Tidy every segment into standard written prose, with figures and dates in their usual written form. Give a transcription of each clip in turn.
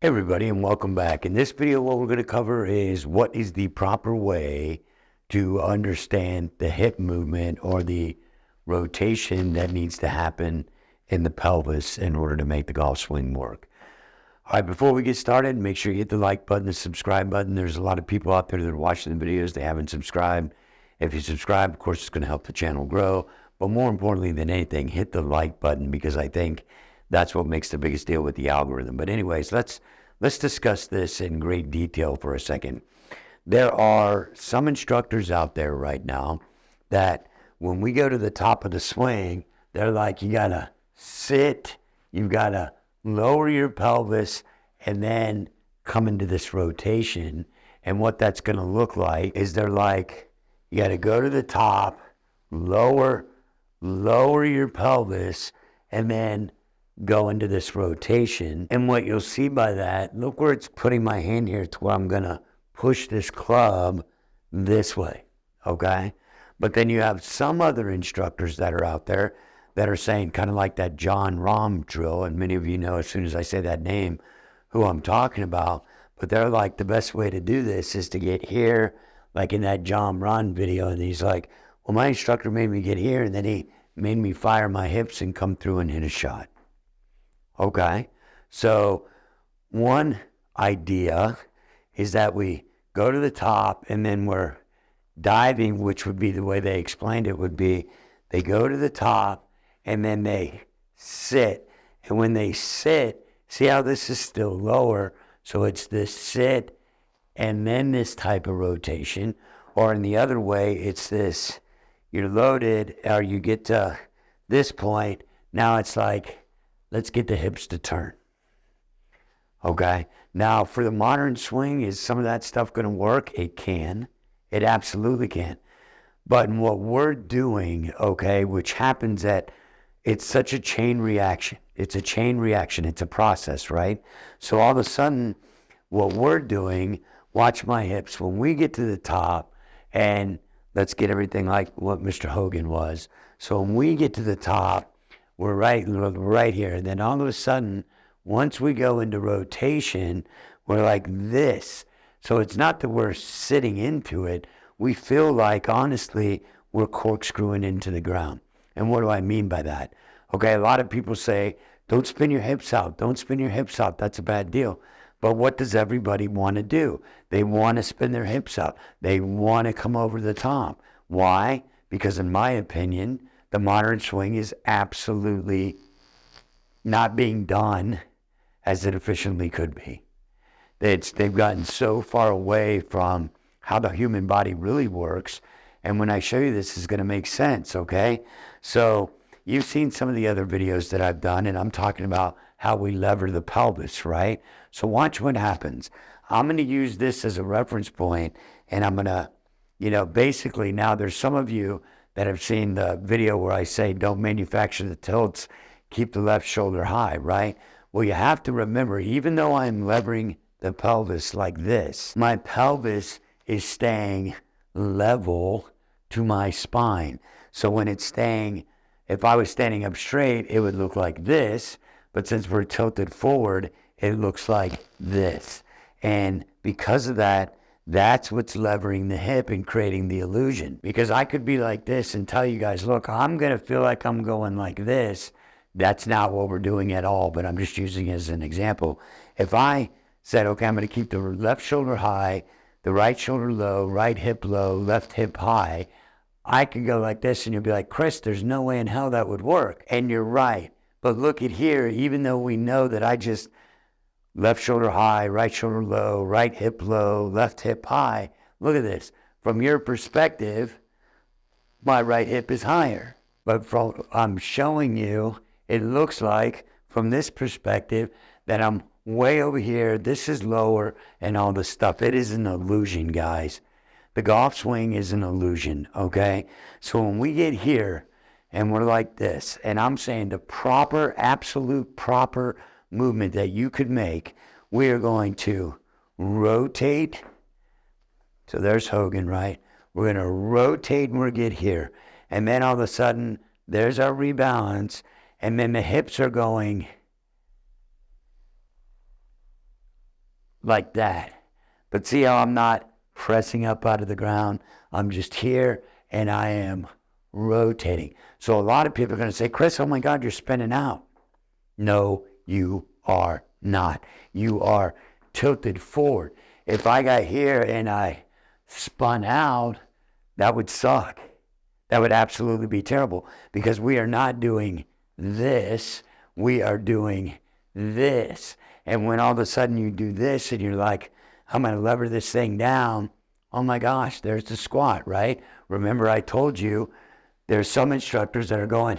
Hey everybody, and welcome back. In this video, what we're going to cover is what is the proper way to understand the hip movement or the rotation that needs to happen in the pelvis in order to make the golf swing work. All right, before we get started, make sure you hit the like button, the subscribe button. There's a lot of people out there that are watching the videos. They haven't subscribed. If you subscribe, of course, it's going to help the channel grow. But more importantly than anything, hit the like button because I think that's what makes the biggest deal with the algorithm. But anyways, let's discuss this in great detail for a second. There are some instructors out there right now that when we go to the top of the swing, they're like, you got to sit, you've got to lower your pelvis, and then come into this rotation. And what that's going to look like is they're like, you got to go to the top, lower your pelvis, and then go into this rotation. And what you'll see by that, look where it's putting my hand here to where I'm going to push this club this way, okay? But then you have some other instructors that are out there that are saying kind of like that John Rahm drill, and many of you know as soon as I say that name who I'm talking about, but they're like the best way to do this is to get here, like in that John Rahm video, and he's like, well, my instructor made me get here, and then he made me fire my hips and come through and hit a shot. Okay, so one idea is that we go to the top and then we're diving, which would be the way they explained it would be they go to the top and then they sit. And when they sit, see how this is still lower? So it's this sit and then this type of rotation. Or in the other way, it's this, you're loaded or you get to this point. Now it's like, let's get the hips to turn. Okay. Now, for the modern swing, is some of that stuff going to work? It can. It absolutely can. But in what we're doing, okay, which happens it's such a chain reaction. It's a chain reaction. It's a process, right? So all of a sudden, what we're doing, watch my hips, when we get to the top, and let's get everything like what Mr. Hogan was. So when we get to the top, we're right here. And then all of a sudden, once we go into rotation, we're like this. So it's not that we're sitting into it. We feel like, honestly, we're corkscrewing into the ground. And what do I mean by that? Okay, a lot of people say, don't spin your hips out. Don't spin your hips out. That's a bad deal. But what does everybody want to do? They want to spin their hips out. They want to come over the top. Why? Because in my opinion, the modern swing is absolutely not being done as it efficiently could be. They've gotten so far away from how the human body really works. And when I show you this, is going to make sense, okay? So you've seen some of the other videos that I've done, and I'm talking about how we lever the pelvis, right? So watch what happens. I'm going to use this as a reference point, and I'm going to, basically now there's some of you that have seen the video where I say, don't manufacture the tilts, keep the left shoulder high, right? Well, you have to remember, even though I'm levering the pelvis like this, my pelvis is staying level to my spine. So when it's staying, if I was standing up straight, it would look like this, but since we're tilted forward, it looks like this. And because of that, that's what's levering the hip and creating the illusion. Because I could be like this and tell you guys, look, I'm going to feel like I'm going like this. That's not what we're doing at all, but I'm just using it as an example. If I said, okay, I'm going to keep the left shoulder high, the right shoulder low, right hip low, left hip high, I could go like this and you'll be like, Chris, there's no way in hell that would work. And you're right. But look at here, even though we know that I just left shoulder high, right shoulder low, right hip low, left hip high. Look at this. From your perspective, my right hip is higher. But I'm showing you, it looks like from this perspective that I'm way over here, this is lower, and all this stuff. It is an illusion, guys. The golf swing is an illusion, okay? So when we get here and we're like this, and I'm saying the proper, absolute proper movement that you could make, we are going to rotate. So there's Hogan, right? We're going to rotate when we get here. And then all of a sudden, there's our rebalance. And then the hips are going like that. But see how I'm not pressing up out of the ground? I'm just here and I am rotating. So a lot of people are going to say, Chris, oh my God, you're spinning out. No, you are not. You are tilted forward. If I got here and I spun out, that would suck. That would absolutely be terrible, because we are not doing this. We are doing this. And when all of a sudden you do this and you're like, I'm going to lever this thing down, oh my gosh, there's the squat, right? Remember I told you there's some instructors that are going,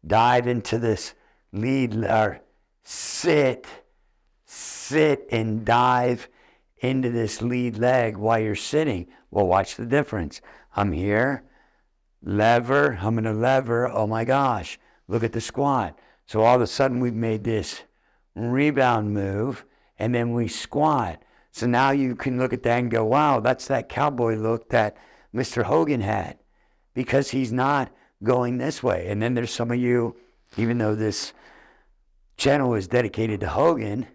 dive into this lead, or sit and dive into this lead leg while you're sitting. Well, watch the difference. I'm here, lever, I'm going to lever, oh my gosh, look at the squat. So all of a sudden we've made this rebound move, and then we squat. So now you can look at that and go, wow, that's that cowboy look that Mr. Hogan had, because he's not going this way. And then there's some of you, even though this channel is dedicated to Hogan,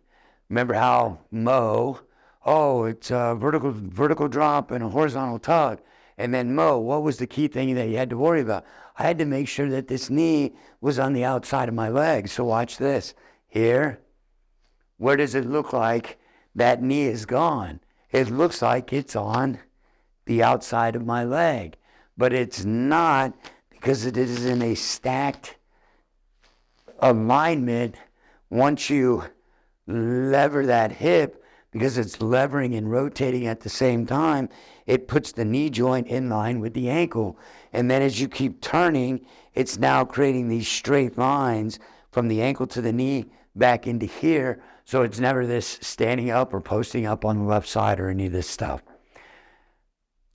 remember how Mo, oh, it's a vertical drop and a horizontal tug. And then Mo, what was the key thing that you had to worry about? I had to make sure that this knee was on the outside of my leg. So watch this. Here, where does it look like that knee is gone? It looks like it's on the outside of my leg. But it's not, because it is in a stacked alignment. Once you lever that hip, because it's levering and rotating at the same time, it puts the knee joint in line with the ankle. And then as you keep turning, it's now creating these straight lines from the ankle to the knee back into here. So it's never this standing up or posting up on the left side or any of this stuff.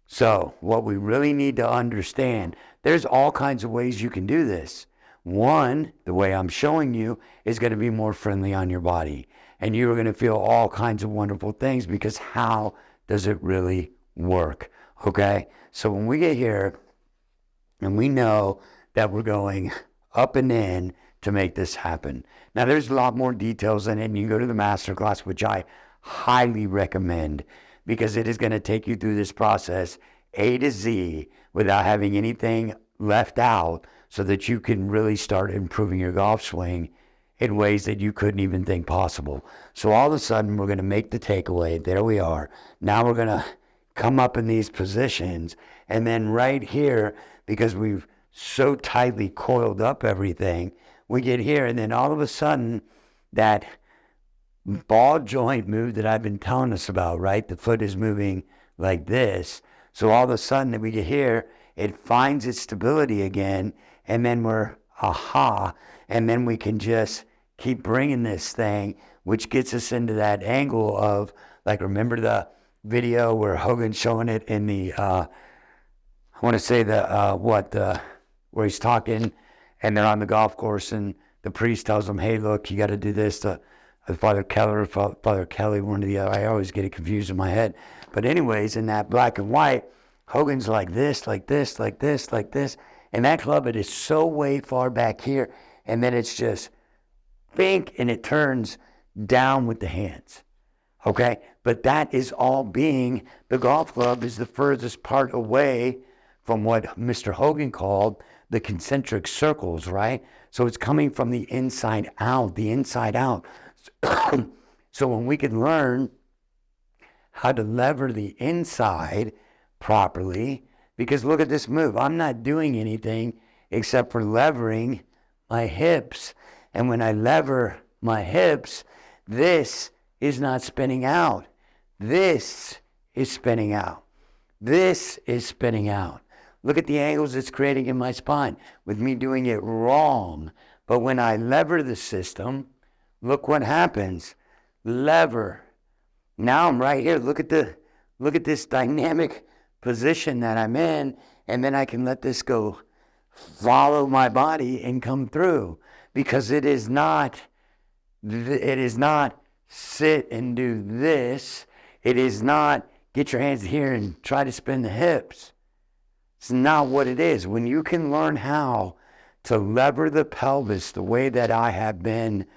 So what we really need to understand, there's all kinds of ways you can do this. One, the way I'm showing you, is going to be more friendly on your body. And you're going to feel all kinds of wonderful things, because how does it really work? Okay? So when we get here and we know that we're going up and in to make this happen. Now there's a lot more details in it, and you can go to the masterclass, which I highly recommend, because it is going to take you through this process A to Z without having anything left out, so that you can really start improving your golf swing in ways that you couldn't even think possible. So all of a sudden, we're going to make the takeaway. There we are. Now we're going to come up in these positions. And then right here, because we've so tightly coiled up everything, we get here. And then all of a sudden, that ball joint move that I've been telling us about, right? The foot is moving like this. So all of a sudden, we get here, it finds its stability again. And then we're, aha, and then we can just keep bringing this thing, which gets us into that angle of, like, remember the video where Hogan's showing it in the, I want to say where he's talking, and they're on the golf course, and the priest tells them, hey, look, you got to do this to Father Kelly, one of the other. I always get it confused in my head. But anyways, in that black and white, Hogan's like this, like this, like this, like this. And that club, it is so way far back here, and then it's just bink, and it turns down with the hands, okay? But that is all being, the golf club is the furthest part away from what Mr. Hogan called the concentric circles, right? So it's coming from the inside out, So when we can learn how to lever the inside properly, because look at this move. I'm not doing anything except for levering my hips. And when I lever my hips, this is not spinning out. This is spinning out. This is spinning out. Look at the angles it's creating in my spine with me doing it wrong. But when I lever the system, look what happens. Lever. Now I'm right here. Look at this dynamic position that I'm in, and then I can let this go follow my body and come through, because it is not sit and do this. It is not get your hands here and try to spin the hips. It's not what it is. When you can learn how to lever the pelvis the way that I have been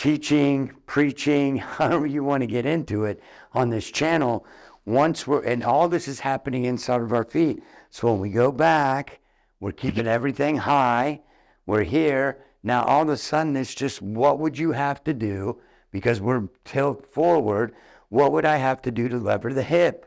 teaching, preaching, however you want to get into it on this channel, and all this is happening inside of our feet. So when we go back, we're keeping everything high. We're here. Now, all of a sudden, it's just, what would you have to do? Because we're tilt forward, what would I have to do to lever the hip?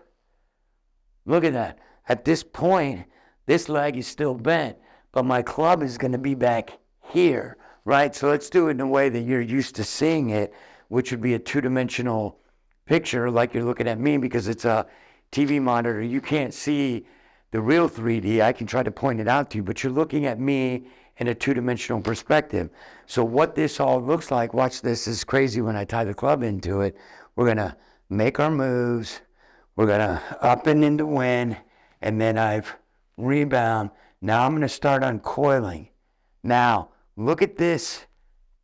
Look at that. At this point, this leg is still bent, but my club is going to be back here, right? So let's do it in a way that you're used to seeing it, which would be a two-dimensional picture like you're looking at me, because it's a TV monitor. You can't see the real 3D. I can try to point it out to you, but you're looking at me in a two-dimensional perspective. So what this all looks like, watch this, is crazy when I tie the club into it. We're going to make our moves. We're going to up and into wind, and then I've rebound. Now I'm going to start uncoiling. Now, look at this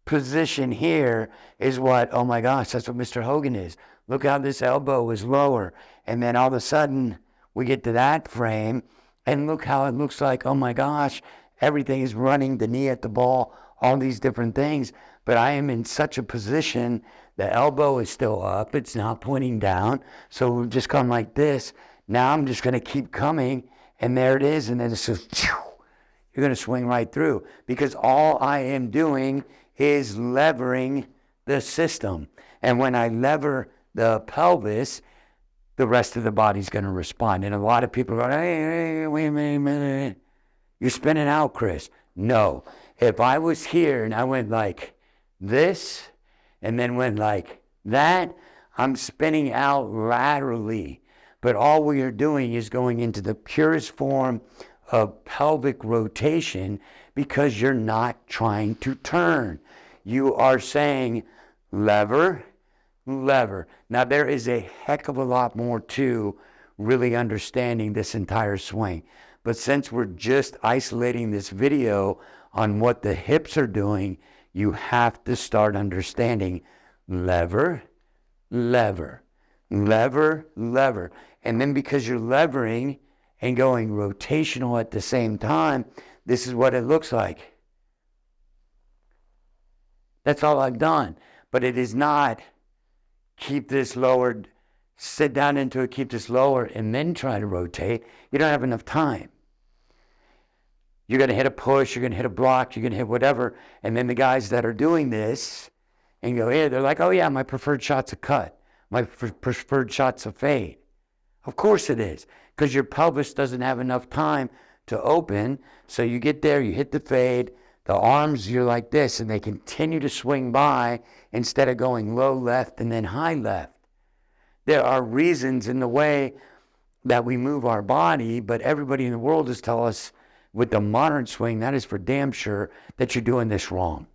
position here is what, oh my gosh, that's what Mr. Hogan is. Look how this elbow is lower. And then all of a sudden, we get to that frame, and look how it looks like, oh my gosh, everything is running, the knee at the ball, all these different things. But I am in such a position, the elbow is still up, it's not pointing down. So we've just come like this. Now I'm just going to keep coming, and there it is, and then it's just, you're going to swing right through, because all I am doing is levering the system. And when I lever the pelvis, the rest of the body's going to respond. And a lot of people are going, hey, wait a minute. You're spinning out, Chris. No. If I was here and I went like this and then went like that, I'm spinning out laterally. But all we are doing is going into the purest form of pelvic rotation, because you're not trying to turn. You are saying lever, lever. Now, there is a heck of a lot more to really understanding this entire swing. But since we're just isolating this video on what the hips are doing, you have to start understanding lever, lever, lever, lever. And then because you're levering and going rotational at the same time, this is what it looks like. That's all I've done. But it is not keep this lowered, sit down into it, keep this lower, and then try to rotate. You don't have enough time. You're going to hit a push, you're going to hit a block, you're going to hit whatever. And then the guys that are doing this and go, yeah, they're like, oh yeah, my preferred shot's a cut. My preferred shot's a fade. Of course it is, because your pelvis doesn't have enough time to open. So you get there, you hit the fade, the arms, you're like this, and they continue to swing by instead of going low left and then high left. There are reasons in the way that we move our body, but everybody in the world is telling us with the modern swing, that is for damn sure, that you're doing this wrong.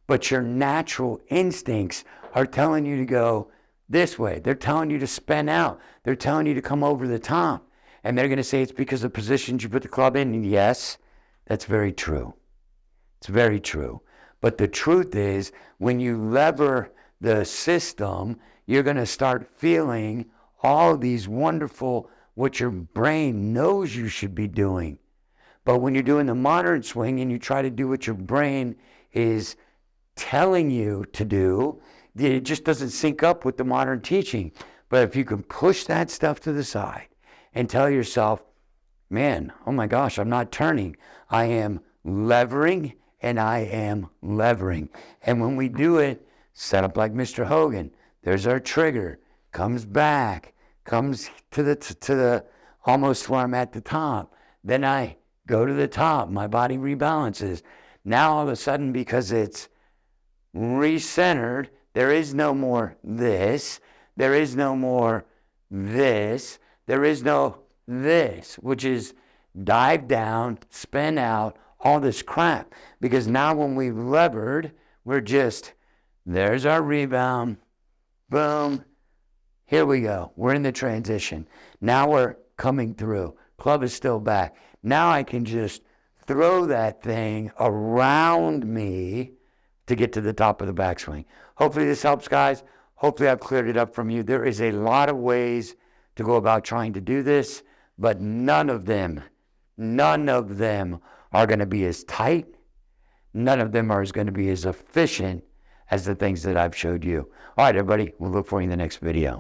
But your natural instincts are telling you to go this way. They're telling you to spin out. They're telling you to come over the top. And they're going to say it's because of the positions you put the club in. And yes, that's very true. It's very true. But the truth is, when you lever the system, you're going to start feeling all these wonderful, what your brain knows you should be doing. But when you're doing the modern swing and you try to do what your brain is telling you to do, it just doesn't sync up with the modern teaching. But if you can push that stuff to the side and tell yourself, man, oh my gosh, I'm not turning. I am levering and I am levering. And when we do it, set up like Mr. Hogan, there's our trigger, comes back, comes to the almost where I'm at the top. Then I go to the top, my body rebalances. Now all of a sudden, because it's recentered, there is no more this, there is no more this, there is no this, which is dive down, spin out, all this crap. Because now when we've levered, we're just, there's our rebound, boom, here we go. We're in the transition. Now we're coming through. Club is still back. Now I can just throw that thing around me to get to the top of the backswing. Hopefully this helps, guys. Hopefully I've cleared it up from you. There is a lot of ways to go about trying to do this, but none of them are going to be as tight. None of them are going to be as efficient as the things that I've showed you. All right, everybody, we'll look for you in the next video.